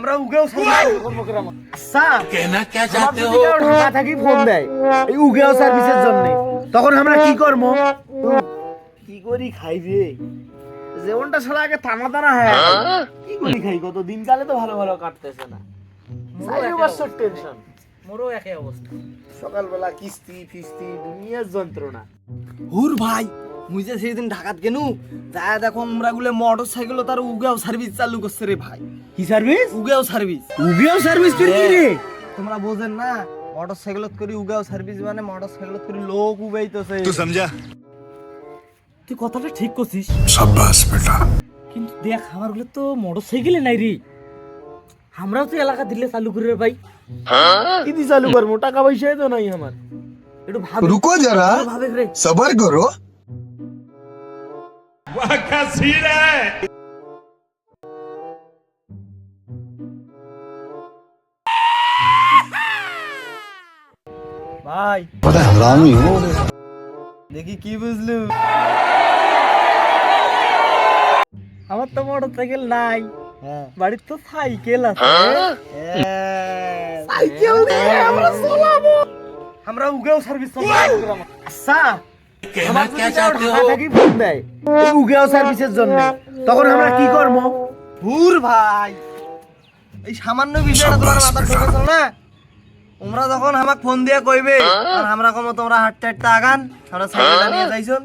আমরা উগেও সার্ভিস করব কেরাম আচ্ছা কেনা কে চাতে হো ঢাকা থেকে ফোন দেয় এই উগেও সার্ভিসের জন্য তখন আমরা কি করব কি করি খাইবে জীবনটা শালা আগে থামাতানা হ্যাঁ কি করি খাই কত দিন কালে তো ভালো ভালো কাটতেছে না সাইও বছর টেনশন মোরও একই অবস্থা সকালবেলা কিস্তি ফিস্তি দুনিয়ার যন্ত্রণা হুর ভাই মুই যে সেদিন ঢাকাত গেনু যায় দেখো আমরা গুলো মোটরসাইকেল তার উগেও সার্ভিস চালু করছে রে ভাই কি সার্ভিস উগেও সার্ভিস কি রে তোমরা বোঝেন না মোটরসাইকেলত করি উগেও সার্ভিস মানে মোটরসাইকেলত করি লোক উবাইতেছে तू समझा তুই কথাটা ঠিক করছিস शाबाश बेटा কিন্তু দেখ আমার গুলো তো মোটরসাইকেলে নাই রে আমরাও তো এলাকা দিলে চালু করি রে ভাই কি দি চালু করবো টাকা পয়সা তো নাই আমার একটু ভাব रुको जरा ভাবে রে सबर करो ভাই बड़ा हरामी हो দেখি কি বুঝলু আমার তো মোটরসাইকেল নাই বাড়ির তো সাইকেল আছে সাইকেল দিয়ে আমরা চালাবো আমরা উগেও সার্ভিস করব আচ্ছা কেনা কে চাতে হো ঢাকা থেকে ফোন দেয় এই উগেও সার্ভিসের জন্য তখন আমরা কি করব ভুর ভাই এই সামান্য বিষয়টা তোমার মাথা ঢুকেছ না তোমরা যখন আমাকে ফোন দিয়ে কইবে আর আমরা কম তোমরা হাঁটতে হাঁটতে আগান আমরা সাইকেল নিয়ে যাইছন